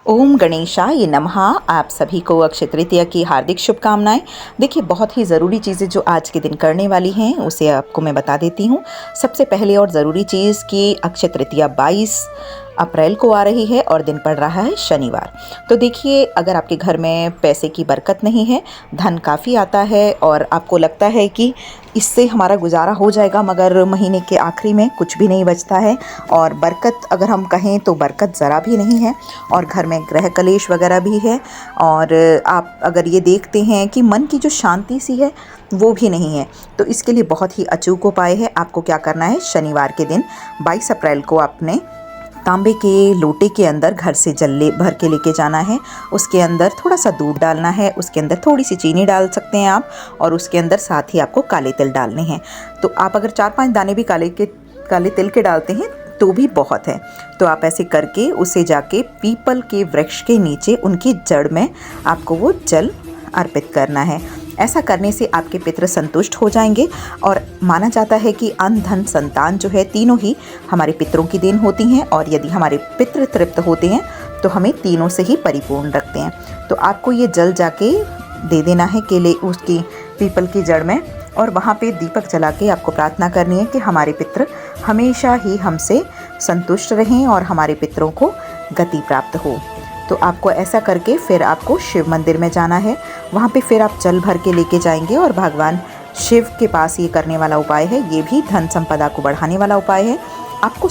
ओम गणेशाय नमः। आप सभी को अक्षय तृतीया की हार्दिक शुभकामनाएं। देखिए, बहुत ही ज़रूरी चीज़ें जो आज के दिन करने वाली हैं उसे आपको मैं बता देती हूँ। सबसे पहले और ज़रूरी चीज़ कि अक्षय तृतीया 22 अप्रैल को आ रही है और दिन पड़ रहा है शनिवार। तो देखिए, अगर आपके घर में पैसे की बरकत नहीं है, धन काफ़ी आता है और आपको लगता है कि इससे हमारा गुजारा हो जाएगा, मगर महीने के आखिरी में कुछ भी नहीं बचता है और बरकत अगर हम कहें तो बरकत ज़रा भी नहीं है और घर में ग्रह कलेश वगैरह भी है। और आप अगर ये देखते हैं कि मन की जो शांति सी है वो भी नहीं है, तो इसके लिए बहुत ही अचूक उपाय है। आपको क्या करना है, शनिवार के दिन 22 अप्रैल को आपने तांबे के लोटे के अंदर घर से जल भर के लेके जाना है। उसके अंदर थोड़ा सा दूध डालना है, उसके अंदर थोड़ी सी चीनी डाल सकते हैं आप, और उसके अंदर साथ ही आपको काले तिल डालने हैं। तो आप अगर 4-5 दाने भी काले तिल के डालते हैं तो भी बहुत है। तो आप ऐसे करके उसे जाके पीपल के वृक्ष के नीचे उनकी जड़ में आपको वो जल अर्पित करना है। ऐसा करने से आपके पितृ संतुष्ट हो जाएंगे और माना जाता है कि अन्न धन संतान जो है तीनों ही हमारे पितरों की देन होती हैं, और यदि हमारे पितृ तृप्त होते हैं तो हमें तीनों से ही परिपूर्ण रखते हैं। तो आपको ये जल जाके दे देना है केले उसकी पीपल की जड़ में, और वहाँ पे दीपक जला के आपको प्रार्थना करनी है कि हमारे पितृ हमेशा ही हमसे संतुष्ट रहें और हमारे पितरों को गति प्राप्त हो। तो आपको ऐसा करके फिर आपको शिव मंदिर में जाना है। वहाँ पे फिर आप जल भर के लेके जाएंगे और भगवान शिव के पास ये करने वाला उपाय है। ये भी धन संपदा को बढ़ाने वाला उपाय है। आपको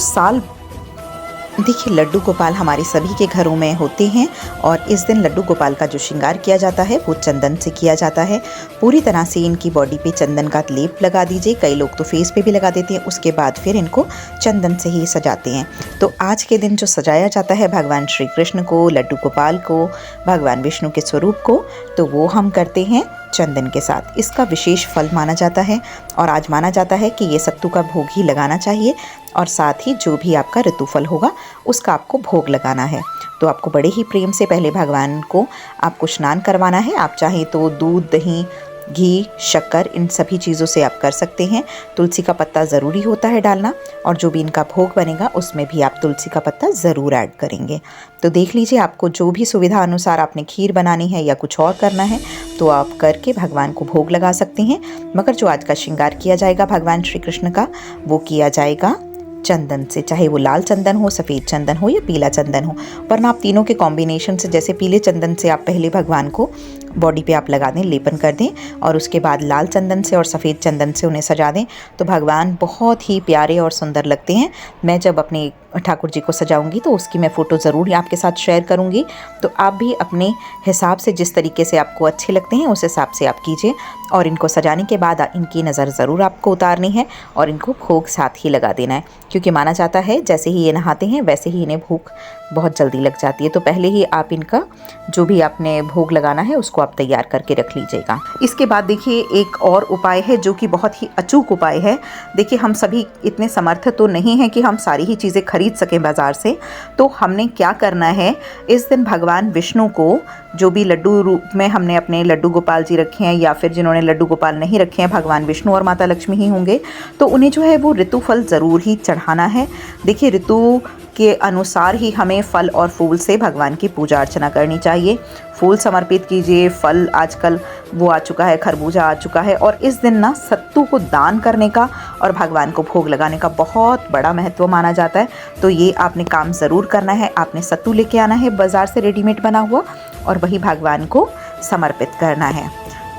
देखिए, लड्डू गोपाल हमारे सभी के घरों में होते हैं और इस दिन लड्डू गोपाल का जो श्रृंगार किया जाता है वो चंदन से किया जाता है। पूरी तरह से इनकी बॉडी पे चंदन का लेप लगा दीजिए। कई लोग तो फेस पे भी लगा देते हैं, उसके बाद फिर इनको चंदन से ही सजाते हैं। तो आज के दिन जो सजाया जाता है भगवान श्री कृष्ण को, लड्डू गोपाल को, भगवान विष्णु के स्वरूप को, तो वो हम करते हैं चंदन के साथ। इसका विशेष फल माना जाता है और आज माना जाता है कि ये सत्तू का भोग ही लगाना चाहिए और साथ ही जो भी आपका ऋतुफल होगा उसका आपको भोग लगाना है। तो आपको बड़े ही प्रेम से पहले भगवान को आपको स्नान करवाना है। आप चाहें तो दूध, दही, घी, शक्कर, इन सभी चीज़ों से आप कर सकते हैं। तुलसी का पत्ता ज़रूरी होता है डालना, और जो भी इनका भोग बनेगा उसमें भी आप तुलसी का पत्ता ज़रूर ऐड करेंगे। तो देख लीजिए, आपको जो भी सुविधा अनुसार आपने खीर बनानी है या कुछ और करना है तो आप करके भगवान को भोग लगा सकते हैं। मगर जो आज का श्रृंगार किया जाएगा भगवान श्री कृष्ण का, वो किया जाएगा चंदन से, चाहे वो लाल चंदन हो, सफ़ेद चंदन हो या पीला चंदन हो। वरना आप तीनों के कॉम्बिनेशन से, जैसे पीले चंदन से आप पहले भगवान को बॉडी पे आप लगा दें, लेपन कर दें, और उसके बाद लाल चंदन से और सफ़ेद चंदन से उन्हें सजा दें, तो भगवान बहुत ही प्यारे और सुंदर लगते हैं। मैं जब अपने ठाकुर जी को सजाऊंगी तो उसकी मैं फ़ोटो ज़रूर आपके साथ शेयर करूंगी। तो आप भी अपने हिसाब से, जिस तरीके से आपको अच्छे लगते हैं उस हिसाब से आप कीजिए। और इनको सजाने के बाद इनकी नज़र ज़रूर आपको उतारनी है और इनको भोग साथ ही लगा देना है, क्योंकि माना जाता है जैसे ही ये नहाते हैं वैसे ही इन्हें भूख बहुत जल्दी लग जाती है। तो पहले ही आप इनका जो भी आपने भोग लगाना है उसको आप तैयार करके रख लीजिएगा। इसके बाद देखिए, एक और उपाय है जो कि बहुत ही अचूक उपाय है। देखिए, हम सभी इतने समर्थ तो नहीं हैं कि हम सारी ही चीज़ें खरीद सकें बाज़ार से। तो हमने क्या करना है, इस दिन भगवान विष्णु को जो भी लड्डू रूप में हमने अपने लड्डू गोपाल जी रखे हैं, या फिर जिन्होंने लड्डू गोपाल नहीं रखे हैं, भगवान विष्णु और माता लक्ष्मी ही होंगे, तो उन्हें जो है वो ऋतु फल ज़रूर ही चढ़ाना है। देखिए, ऋतु के अनुसार ही हमें फल और फूल से भगवान की पूजा अर्चना करनी चाहिए। फूल समर्पित कीजिए, फल आजकल वो आ चुका है, खरबूजा आ चुका है, और इस दिन ना सत्तू को दान करने का और भगवान को भोग लगाने का बहुत बड़ा महत्व माना जाता है। तो ये आपने काम ज़रूर करना है। आपने सत्तू लेके आना है बाज़ार से रेडीमेड बना हुआ, और वही भगवान को समर्पित करना है।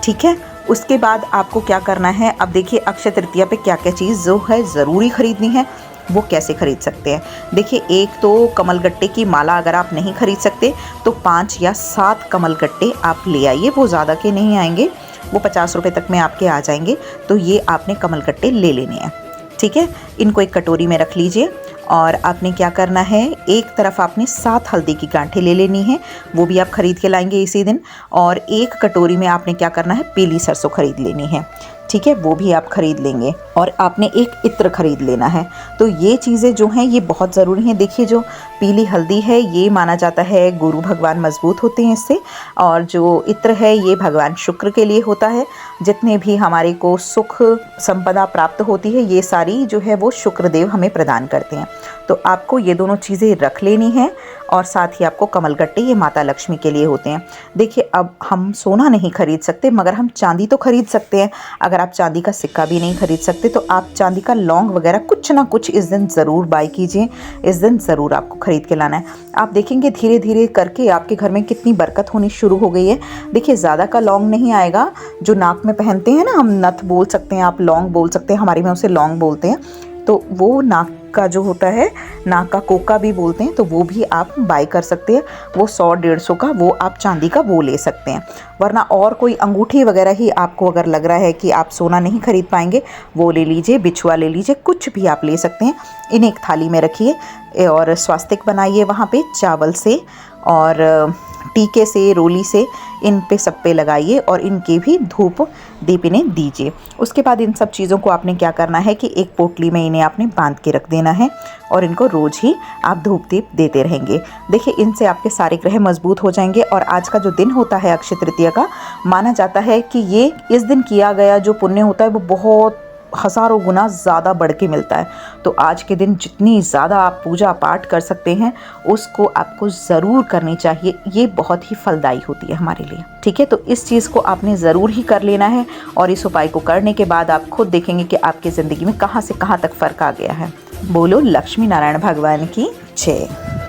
ठीक है, उसके बाद आपको क्या करना है, अब देखिए अक्षय तृतीया पे क्या क्या चीज़ जो है ज़रूरी खरीदनी है, वो कैसे खरीद सकते हैं। देखिए, एक तो कमलगट्टे की माला अगर आप नहीं खरीद सकते तो 5 या 7 कमलगट्टे आप ले आइए। वो ज़्यादा के नहीं आएंगे, वो 50 रुपये तक में आपके आ जाएंगे। तो ये आपने कमलगट्टे ले लेने हैं। ठीक है, इनको एक कटोरी में रख लीजिए, और आपने क्या करना है, एक तरफ आपने 7 हल्दी की गांठें ले लेनी है, वो भी आप खरीद के लाएंगे इसी दिन। और एक कटोरी में आपने क्या करना है, पीली सरसों खरीद लेनी है। ठीक है, वो भी आप खरीद लेंगे, और आपने एक इत्र खरीद लेना है। तो ये चीज़ें जो हैं ये बहुत ज़रूरी हैं। देखिए, जो पीली हल्दी है ये माना जाता है गुरु भगवान मजबूत होते हैं इससे, और जो इत्र है ये भगवान शुक्र के लिए होता है। जितने भी हमारे को सुख संपदा प्राप्त होती है ये सारी जो है वो शुक्रदेव हमें प्रदान करते हैं। तो आपको ये दोनों चीज़ें रख लेनी है और साथ ही आपको कमलगट्टे ये माता लक्ष्मी के लिए होते हैं। देखिए अब हम सोना नहीं खरीद सकते मगर हम चांदी तो खरीद सकते हैं। अगर आप चांदी का सिक्का भी नहीं खरीद सकते तो आप चांदी का लौंग वगैरह कुछ ना कुछ इस दिन ज़रूर बाय कीजिए। इस दिन ज़रूर आपको ख़रीद के लाना है। आप देखेंगे धीरे धीरे करके आपके घर में कितनी बरकत होनी शुरू हो गई है। देखिए ज़्यादा का लौंग नहीं आएगा, जो नाक में पहनते हैं ना, हम नथ बोल सकते हैं, आप लौंग बोल सकते हैं, हमारे में उसे लौंग बोलते हैं। तो वो नाक का जो होता है, नाक का कोका भी बोलते हैं, तो वो भी आप बाय कर सकते हैं। वो 100-150 का वो आप चांदी का वो ले सकते हैं। वरना और कोई अंगूठी वगैरह ही आपको अगर लग रहा है कि आप सोना नहीं खरीद पाएंगे, वो ले लीजिए, बिछुआ ले लीजिए, कुछ भी आप ले सकते हैं। इन्हें एक थाली में रखिए और स्वास्तिक बनाइए वहाँ पे चावल से और टीके से, रोली से, इन पे सब पे लगाइए और इनके भी धूप दीप इन्हें दीजिए। उसके बाद इन सब चीज़ों को आपने क्या करना है कि एक पोटली में इन्हें आपने बांध के रख देना है और इनको रोज़ ही आप धूप दीप देते रहेंगे। देखिए इनसे आपके सारे ग्रह मजबूत हो जाएंगे। और आज का जो दिन होता है अक्षय तृतीया का, माना जाता है कि ये इस दिन किया गया जो पुण्य होता है वो बहुत हज़ारों गुना ज़्यादा बढ़ के मिलता है। तो आज के दिन जितनी ज़्यादा आप पूजा पाठ कर सकते हैं उसको आपको ज़रूर करनी चाहिए। ये बहुत ही फलदायी होती है हमारे लिए। ठीक है, तो इस चीज़ को आपने ज़रूर ही कर लेना है और इस उपाय को करने के बाद आप खुद देखेंगे कि आपकी ज़िंदगी में कहाँ से कहाँ तक फ़र्क आ गया है। बोलो लक्ष्मी नारायण भगवान की जय।